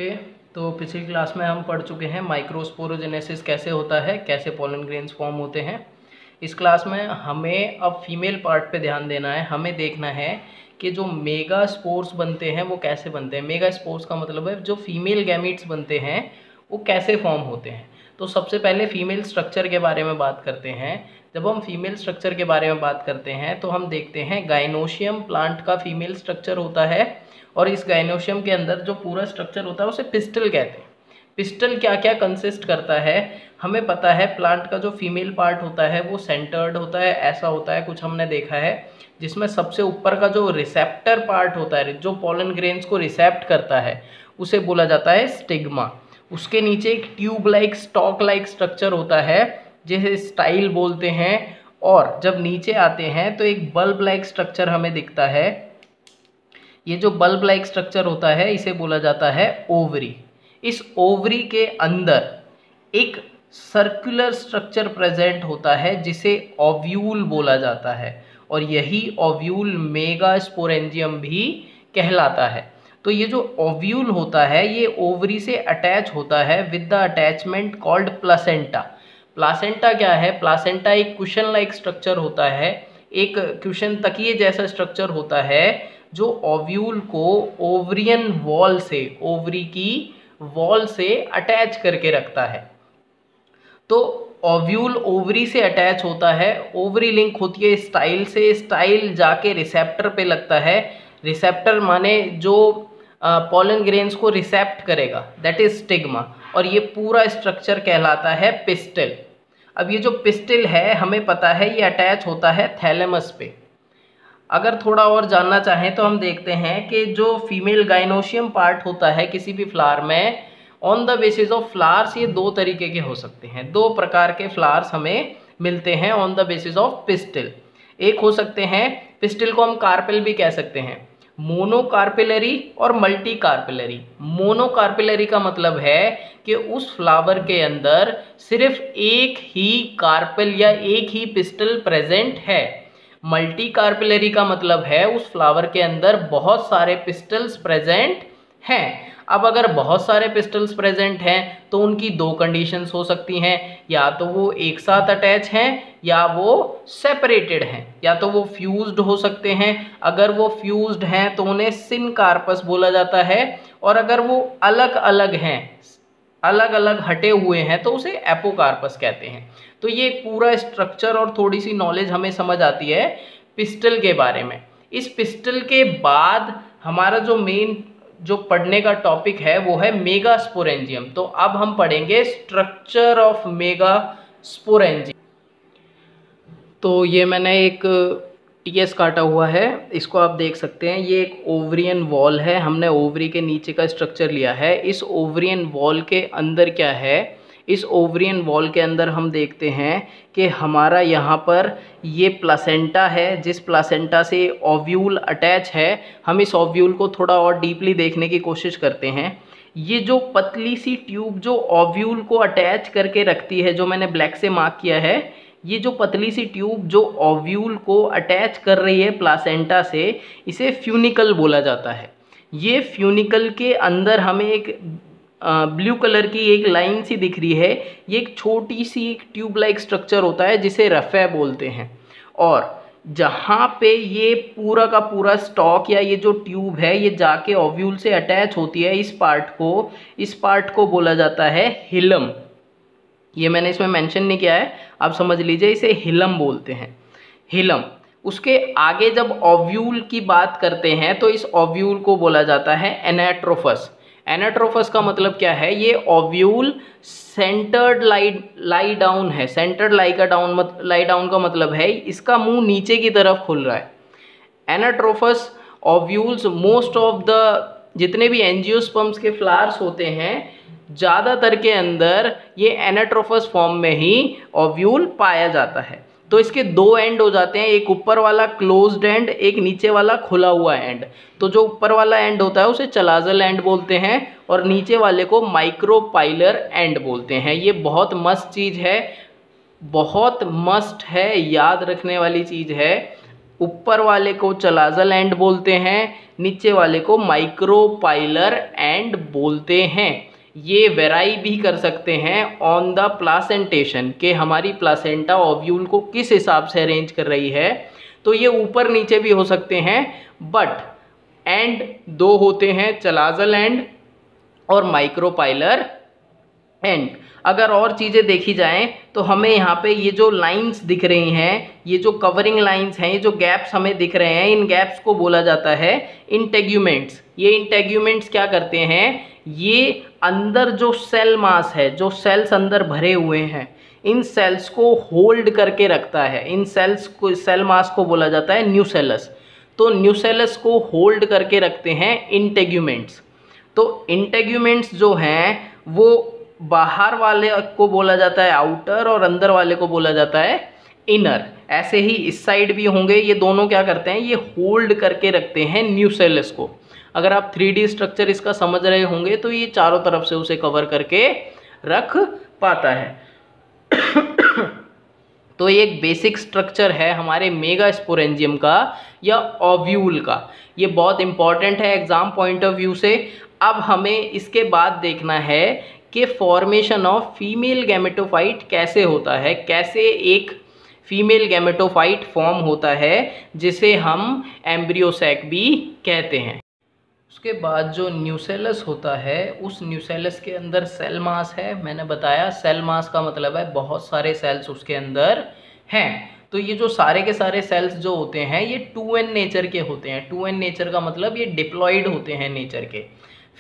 Okay. तो पिछली class में हम पढ़ चुके हैं माइक्रोस्पोरोजेनेसिस कैसे होता है, कैसे पोलन ग्रेन्स फॉर्म होते हैं। इस क्लास में हमें अब फीमेल पार्ट पे ध्यान देना है। हमें देखना है कि जो मेगा स्पोर्स बनते हैं वो कैसे बनते हैं। मेगा स्पोर्स का मतलब है जो फीमेल गैमीट्स बनते हैं वो कैसे फॉर्म होते हैं। तो सबसे पहले फीमेल स्ट्रक्चर के बारे में बात करते हैं। जब हम फीमेल स्ट्रक्चर के बारे में बात करते हैं तो हम देखते हैं गाइनोशियम प्लांट का फीमेल स्ट्रक्चर होता है, और इस गाइनोशियम के अंदर जो पूरा स्ट्रक्चर होता है उसे पिस्टल कहते हैं। पिस्टल क्या क्या कंसिस्ट करता है हमें पता है। प्लांट का जो फीमेल पार्ट होता है वो सेंटर्ड होता है, ऐसा होता है कुछ हमने देखा है, जिसमें सबसे ऊपर का जो रिसेप्टर पार्ट होता है जो पोलन ग्रेन्स को रिसेप्ट करता है उसे बोला जाता है स्टिग्मा। उसके नीचे एक tube like stock like structure होता है जिसे स्टाइल बोलते हैं, और जब नीचे आते हैं तो एक बल्ब लाइक स्ट्रक्चर हमें दिखता है। ये जो बल्ब लाइक स्ट्रक्चर होता है इसे बोला जाता है ओवरी। इस ओवरी के अंदर एक सर्कुलर स्ट्रक्चर प्रेजेंट होता है जिसे ओव्यूल बोला जाता है, और यही ओव्यूल मेगास्पोरेंजियम भी कहलाता है। तो ये जो ओव्यूल होता है ये ओवरी से अटैच होता है with the attachment called placenta. Placenta क्या है? प्लासेंटा एक कुशन लाइक स्ट्रक्चर होता है, एक कुशन तकिए जैसा स्ट्रक्चर होता है जो ओव्यूल को ओवरियन वॉल से, ओवरी की वॉल से अटैच करके रखता है। तो ओव्यूल ओवरी से अटैच होता है, ओवरी लिंक होती है स्टाइल से, स्टाइल जाके रिसेप्टर पे लगता है। रिसेप्टर माने जो पोलन ग्रेन्स को रिसेप्ट करेगा, दैट इज स्टिग्मा, और ये पूरा स्ट्रक्चर कहलाता है पिस्टिल। अब ये जो पिस्टिल है हमें पता है ये अटैच होता है थैलेमस पे। अगर थोड़ा और जानना चाहें तो हम देखते हैं कि जो फीमेल गाइनोशियम पार्ट होता है किसी भी फ्लावर में, on the basis of flowers ये दो तरीके के हो सकते हैं। दो प्रकार के फ्लावर्स हमें मिलते हैं on the basis of pistil. एक हो सकते हैं, पिस्टिल को हम कार्पेल भी कह सकते हैं, मोनोकार्पिलरी और मल्टी कार्पिलरी। मोनोकार्पिलरी का मतलब है कि उस फ्लावर के अंदर सिर्फ एक ही कार्पेल या एक ही पिस्टल प्रेजेंट है। मल्टी कार्पिलरी का मतलब है उस फ्लावर के अंदर बहुत सारे पिस्टल्स प्रेजेंट हैं। अब अगर बहुत सारे पिस्टल्स प्रेजेंट हैं तो उनकी दो कंडीशंस हो सकती हैं, या तो वो एक साथ अटैच हैं या वो सेपरेटेड हैं, या तो वो फ्यूज्ड हो सकते हैं। अगर वो फ्यूज्ड हैं तो उन्हें सिनकार्पस बोला जाता है, और अगर वो अलग अलग हैं, अलग अलग हटे हुए हैं, तो उसे एपोकार्पस कहते हैं। तो ये पूरा स्ट्रक्चर और थोड़ी सी नॉलेज हमें समझ आती है पिस्टल के बारे में। इस पिस्टल के बाद हमारा जो मेन जो पढ़ने का टॉपिक है वो है मेगास्पोरेंजियम। तो अब हम पढ़ेंगे स्ट्रक्चर ऑफ मेगास्पोरेंजियम। तो ये मैंने एक टीएस काटा हुआ है, इसको आप देख सकते हैं। ये एक ओवरियन वॉल है, हमने ओवरी के नीचे का स्ट्रक्चर लिया है। इस ओवरियन वॉल के अंदर क्या है? इस ओवरियन वॉल के अंदर हम देखते हैं कि हमारा यहाँ पर ये प्लासेंटा है, जिस प्लासेंटा से ओव्यूल अटैच है। हम इस ओव्यूल को थोड़ा और डीपली देखने की कोशिश करते हैं। ये जो पतली सी ट्यूब जो ओव्यूल को अटैच करके रखती है, जो मैंने ब्लैक से मार्क किया है, ये जो पतली सी ट्यूब जो ओव्यूल को अटैच कर रही है प्लासेंटा से, इसे फ्यूनिकल बोला जाता है। ये फ्यूनिकल के अंदर हमें एक ब्लू कलर की एक लाइन सी दिख रही है। ये एक छोटी सी एक ट्यूब लाइक स्ट्रक्चर होता है जिसे रफे बोलते हैं, और जहाँ पे ये पूरा का पूरा स्टॉक या ये जो ट्यूब है ये जाके ओव्यूल से अटैच होती है, इस पार्ट को बोला जाता है हिलम। ये मैंने इसमें मेंशन नहीं किया है, आप समझ लीजिए, इसे हिलम बोलते हैं, हिलम। उसके आगे जब ओव्यूल की बात करते हैं तो इस ओव्यूल को बोला जाता है एनाट्रोफस। एनाट्रोफस का मतलब क्या है? ये ओव्यूल सेंटर्ड लाई डाउन है। सेंटर्ड लाई डाउन का मतलब है इसका मुंह नीचे की तरफ खुल रहा है। एनाट्रोफस ओव्यूल्स, मोस्ट ऑफ द जितने भी एंजियोस्पर्म्स के फ्लावर्स होते हैं ज़्यादातर के अंदर ये एनाट्रोफस फॉर्म में ही ओव्यूल पाया जाता है। तो इसके दो एंड हो जाते हैं, एक ऊपर वाला क्लोज्ड एंड, एक नीचे वाला खुला हुआ एंड। तो जो ऊपर वाला एंड होता है उसे चलाजल एंड बोलते हैं, और नीचे वाले को माइक्रोपाइलर एंड बोलते हैं। ये बहुत मस्त चीज़ है, बहुत मस्ट है, याद रखने वाली चीज़ है। ऊपर वाले को चलाज़ल एंड बोलते हैं, नीचे वाले को माइक्रोपाइलर एंड बोलते हैं। ये वेराई भी कर सकते हैं ऑन द प्लासेंटेशन कि हमारी प्लासेंटा ओव्यूल को किस हिसाब से अरेंज कर रही है। तो ये ऊपर नीचे भी हो सकते हैं, बट एंड दो होते हैं, चलाज़ल एंड और माइक्रोपाइलर एंड। अगर और चीज़ें देखी जाएं तो हमें यहाँ पे ये जो लाइंस दिख रही हैं, ये जो कवरिंग लाइंस हैं, ये जो गैप्स हमें दिख रहे हैं, इन गैप्स को बोला जाता है इंटेग्यूमेंट्स। ये इंटेग्यूमेंट्स क्या करते हैं, ये अंदर जो सेल मास है, जो सेल्स अंदर भरे हुए हैं, इन सेल्स को होल्ड करके रखता है। इन सेल्स को, सेल मास को बोला जाता है न्यूसेलस। तो न्यूसेलस को होल्ड करके रखते हैं इंटेग्यूमेंट्स। तो इंटेग्यूमेंट्स जो हैं वो बाहर वाले को बोला जाता है आउटर और अंदर वाले को बोला जाता है इनर। ऐसे ही इस साइड भी होंगे, ये दोनों क्या करते हैं, ये होल्ड करके रखते हैं न्यूसेलस को। अगर आप 3D स्ट्रक्चर इसका समझ रहे होंगे तो ये चारों तरफ से उसे कवर करके रख पाता है। तो ये एक बेसिक स्ट्रक्चर है हमारे मेगास्पोरेंजियम का या ओव्यूल का। ये बहुत इंपॉर्टेंट है एग्जाम पॉइंट ऑफ व्यू से। अब हमें इसके बाद देखना है कि फॉर्मेशन ऑफ फीमेल गैमेटोफाइट कैसे होता है, कैसे एक फीमेल गैमेटोफाइट फॉर्म होता है, जिसे हम एम्ब्रियोसैक भी कहते हैं। उसके बाद जो न्यूसेलस होता है, उस न्यूसेलस के अंदर सेल मास है। मैंने बताया सेल मास का मतलब है बहुत सारे सेल्स उसके अंदर हैं। तो ये जो सारे के सारे सेल्स जो होते हैं ये 2n नेचर के होते हैं। 2n नेचर का मतलब ये डिप्लॉयड होते हैं नेचर के।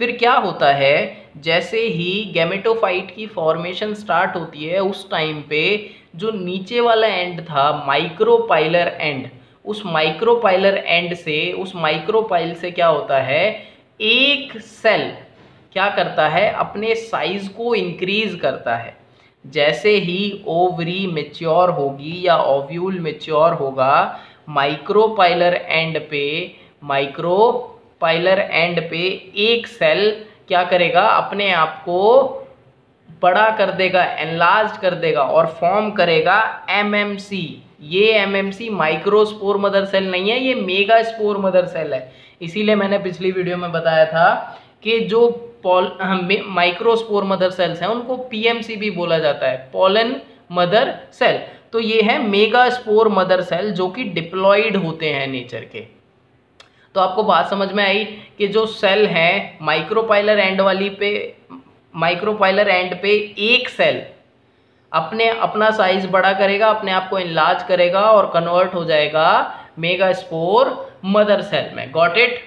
फिर क्या होता है, जैसे ही गैमेटोफाइट की फॉर्मेशन स्टार्ट होती है उस टाइम पे जो नीचे वाला एंड था माइक्रोपाइलर एंड, उस माइक्रोपाइलर एंड से, उस माइक्रोपाइल से क्या होता है, एक सेल क्या करता है, अपने साइज को इंक्रीज करता है। जैसे ही ओवरी मैच्योर होगी या ओव्यूल मैच्योर होगा, माइक्रोपाइलर एंड पे एक सेल क्या करेगा, अपने आप को बड़ा कर देगा, एनलार्ज कर देगा और फॉर्म करेगा एमएमसी। ये एमएमसी माइक्रोस्पोर मदर सेल नहीं है, ये मेगास्पोर मदर सेल है। इसीलिए मैंने पिछली वीडियो में बताया था कि जो माइक्रोस्पोर मदर सेल्स हैं उनको पीएमसी भी बोला जाता है, पोलन मदर सेल। तो ये है मेगास्पोर मदर सेल जो कि डिप्लॉयड होते हैं नेचर के। तो आपको बात समझ में आई कि जो सेल है माइक्रोपाइलर एंड पे एक सेल अपना साइज बड़ा करेगा, अपने आप को इनलार्ज करेगा और कन्वर्ट हो जाएगा मेगास्पोर मदर सेल में। Got it?